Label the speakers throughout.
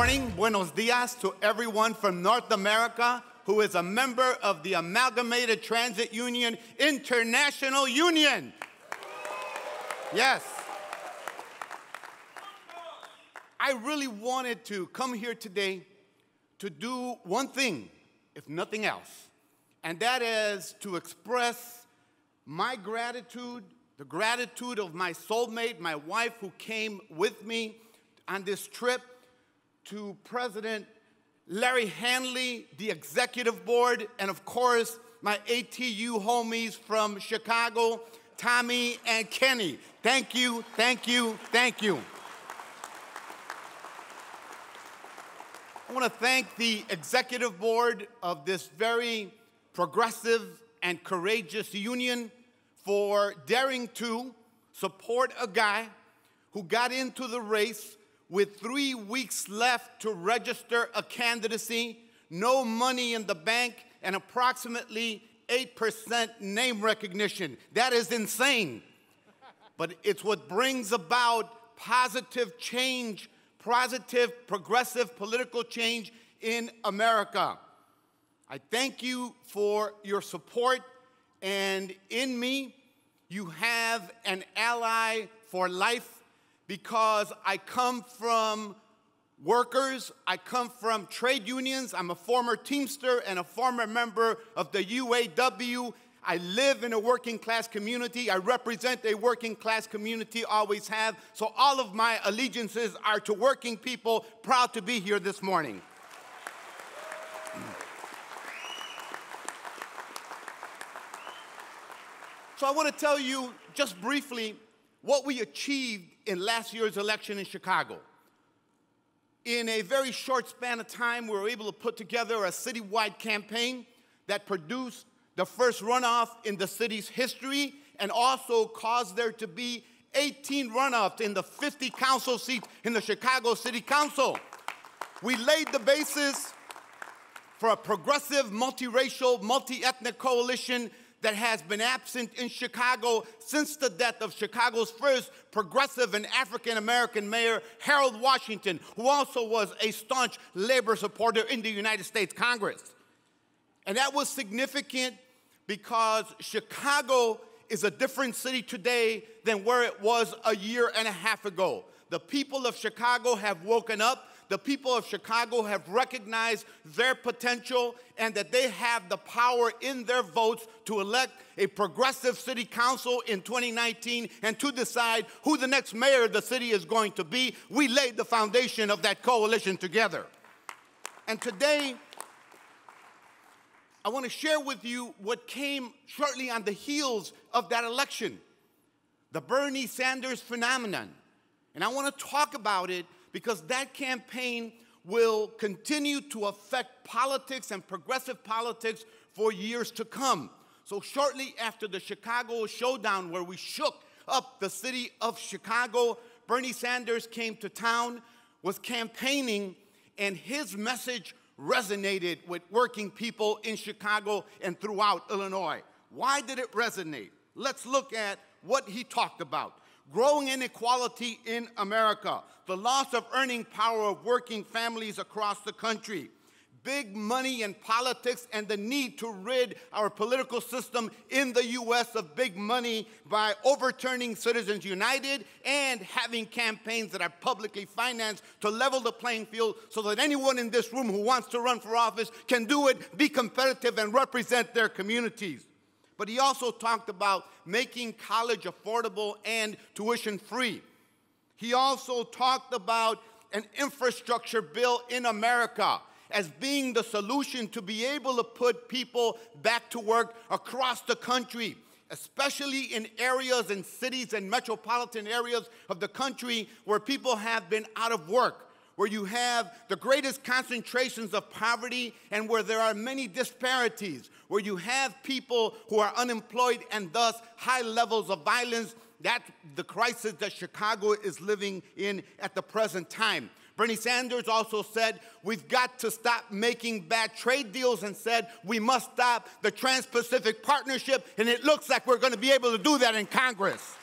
Speaker 1: morning, buenos dias to everyone from North America who is a member of the Amalgamated Transit Union International Union. Yes. I really wanted to come here today to do one thing, if nothing else, and that is to express my gratitude, the gratitude of my soulmate, my wife, who came with me on this trip, to President Larry Hanley, the executive board, and of course, my ATU homies from Chicago, Tommy and Kenny. Thank you, thank you, thank you. I want to thank the executive board of this very progressive and courageous union for daring to support a guy who got into the race with 3 weeks left to register a candidacy, no money in the bank, and approximately 8% name recognition. That is insane. But it's what brings about positive change, positive, progressive political change in America. I thank you for your support, and in me, you have an ally for life, because I come from workers, I come from trade unions, I'm a former Teamster and a former member of the UAW. I live in a working class community, I represent a working class community, always have, so all of my allegiances are to working people. Proud to be here this morning. So I want to tell you just briefly what we achieved in last year's election in Chicago. In a very short span of time, we were able to put together a citywide campaign that produced the first runoff in the city's history and also caused there to be 18 runoffs in the 50 council seats in the Chicago City Council. We laid the basis for a progressive, multiracial, multi-ethnic coalition that has been absent in Chicago since the death of Chicago's first progressive and African-American mayor, Harold Washington, who also was a staunch labor supporter in the United States Congress. And that was significant because Chicago is a different city today than where it was a year and a half ago. The people of Chicago have woken up. The people of Chicago have recognized their potential and that they have the power in their votes to elect a progressive city council in 2019 and to decide who the next mayor of the city is going to be. We laid the foundation of that coalition together. And today, I want to share with you what came shortly on the heels of that election, the Bernie Sanders phenomenon. And I want to talk about it because that campaign will continue to affect politics and progressive politics for years to come. So shortly after the Chicago showdown, where we shook up the city of Chicago, Bernie Sanders came to town, was campaigning, and his message resonated with working people in Chicago and throughout Illinois. Why did it resonate? Let's look at what he talked about. Growing inequality in America, the loss of earning power of working families across the country, big money in politics, and the need to rid our political system in the U.S. of big money by overturning Citizens United and having campaigns that are publicly financed to level the playing field so that anyone in this room who wants to run for office can do it, be competitive, and represent their communities. But he also talked about making college affordable and tuition-free. He also talked about an infrastructure bill in America as being the solution to be able to put people back to work across the country, especially in areas and cities and metropolitan areas of the country where people have been out of work, where you have the greatest concentrations of poverty and where there are many disparities, where you have people who are unemployed and thus high levels of violence. That's the crisis that Chicago is living in at the present time. Bernie Sanders also said, we've got to stop making bad trade deals, and said we must stop the Trans-Pacific Partnership, and it looks like we're going to be able to do that in Congress.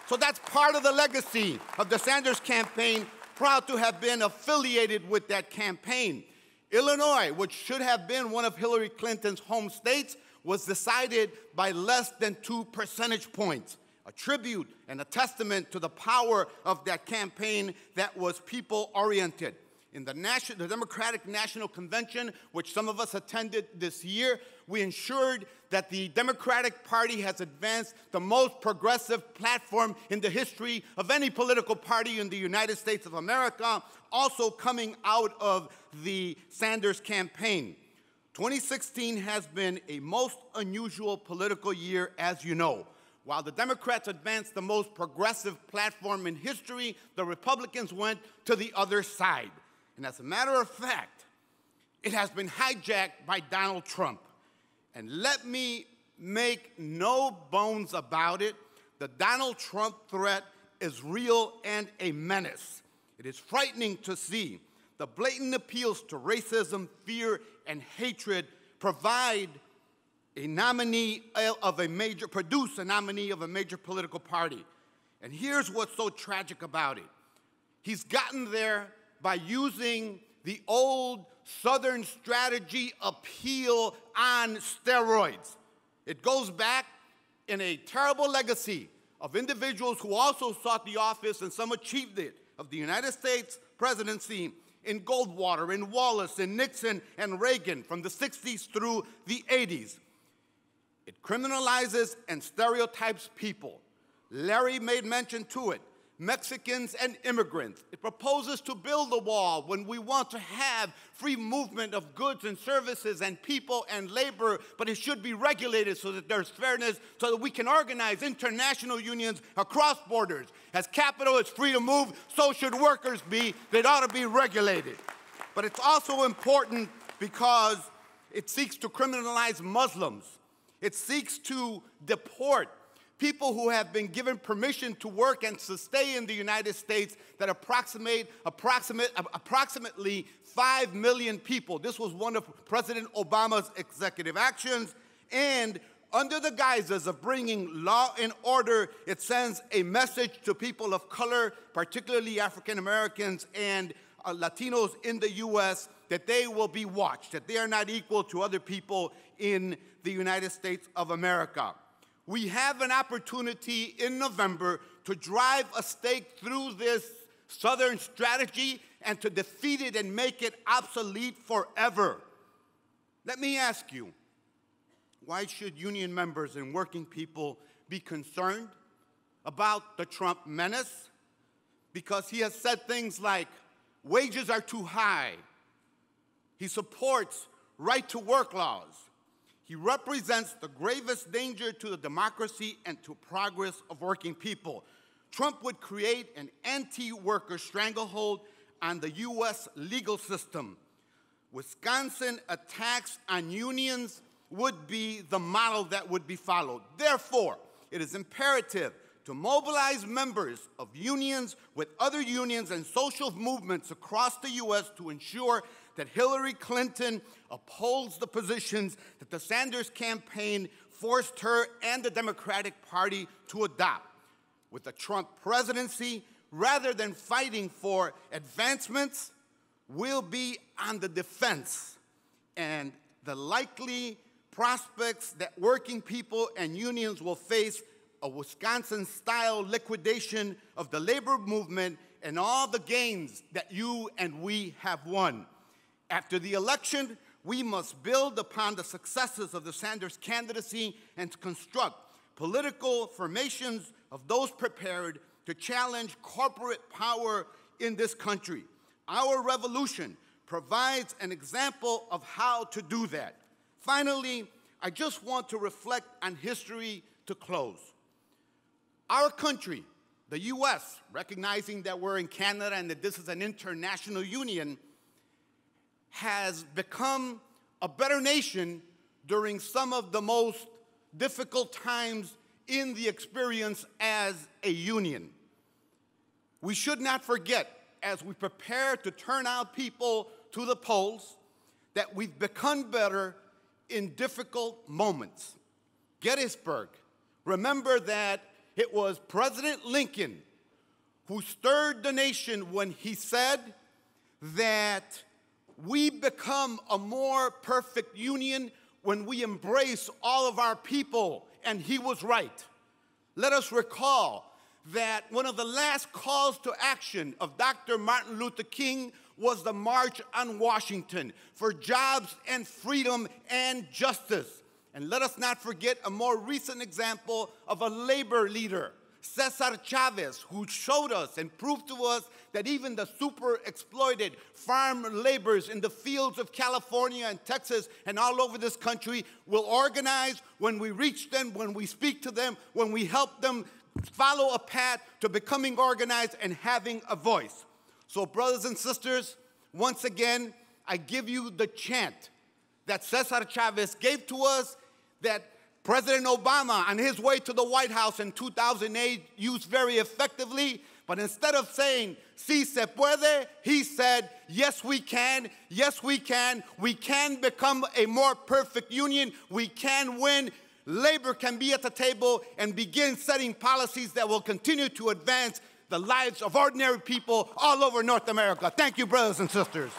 Speaker 1: So that's part of the legacy of the Sanders campaign, proud to have been affiliated with that campaign. Illinois, which should have been one of Hillary Clinton's home states, was decided by less than 2 percentage points, a tribute and a testament to the power of that campaign that was people-oriented. In the Democratic National Convention, which some of us attended this year, we ensured that the Democratic Party has advanced the most progressive platform in the history of any political party in the United States of America, also coming out of the Sanders campaign. 2016 has been a most unusual political year, as you know. While the Democrats advanced the most progressive platform in history, the Republicans went to the other side. And as a matter of fact, it has been hijacked by Donald Trump. And let me make no bones about it, the Donald Trump threat is real and a menace. It is frightening to see the blatant appeals to racism, fear, and hatred produce a nominee of a major political party. And here's what's so tragic about it. He's gotten there by using the old Southern strategy appeal on steroids. It goes back in a terrible legacy of individuals who also sought the office, and some achieved it, of the United States presidency in Goldwater, in Wallace, in Nixon, and Reagan from the 60s through the 80s. It criminalizes and stereotypes people. Larry made mention to it. Mexicans and immigrants. It proposes to build a wall when we want to have free movement of goods and services and people and labor, but it should be regulated so that there's fairness, so that we can organize international unions across borders. As capital is free to move, so should workers be. They ought to be regulated. But it's also important because it seeks to criminalize Muslims. It seeks to deport people who have been given permission to work and to stay in the United States that approximately 5 million people. This was one of President Obama's executive actions. And under the guises of bringing law and order, it sends a message to people of color, particularly African Americans and Latinos in the U.S., that they will be watched, that they are not equal to other people in the United States of America. We have an opportunity in November to drive a stake through this Southern strategy and to defeat it and make it obsolete forever. Let me ask you, why should union members and working people be concerned about the Trump menace? Because he has said things like, wages are too high. He supports right-to-work laws. He represents the gravest danger to the democracy and to progress of working people. Trump would create an anti-worker stranglehold on the U.S. legal system. Wisconsin attacks on unions would be the model that would be followed. Therefore, it is imperative to mobilize members of unions with other unions and social movements across the U.S. to ensure that Hillary Clinton upholds the positions that the Sanders campaign forced her and the Democratic Party to adopt. With the Trump presidency, rather than fighting for advancements, we'll be on the defense. And the likely prospects that working people and unions will face a Wisconsin-style liquidation of the labor movement and all the gains that you and we have won. After the election, we must build upon the successes of the Sanders candidacy and construct political formations of those prepared to challenge corporate power in this country. Our revolution provides an example of how to do that. Finally, I just want to reflect on history to close. Our country, the U.S., recognizing that we're in Canada and that this is an international union, has become a better nation during some of the most difficult times in the experience as a union. We should not forget, as we prepare to turn out people to the polls, that we've become better in difficult moments. Gettysburg, remember that it was President Lincoln who stirred the nation when he said that we become a more perfect union when we embrace all of our people, and he was right. Let us recall that one of the last calls to action of Dr. Martin Luther King was the March on Washington for jobs and freedom and justice. And let us not forget a more recent example of a labor leader, Cesar Chavez, who showed us and proved to us that even the super exploited farm laborers in the fields of California and Texas and all over this country will organize when we reach them, when we speak to them, when we help them follow a path to becoming organized and having a voice. So, brothers and sisters, once again, I give you the chant that Cesar Chavez gave to us, that President Obama, on his way to the White House in 2008, used very effectively. But instead of saying, "Si se puede," he said, "Yes, we can. Yes, we can. We can become a more perfect union. We can win. Labor can be at the table and begin setting policies that will continue to advance the lives of ordinary people all over North America." Thank you, brothers and sisters.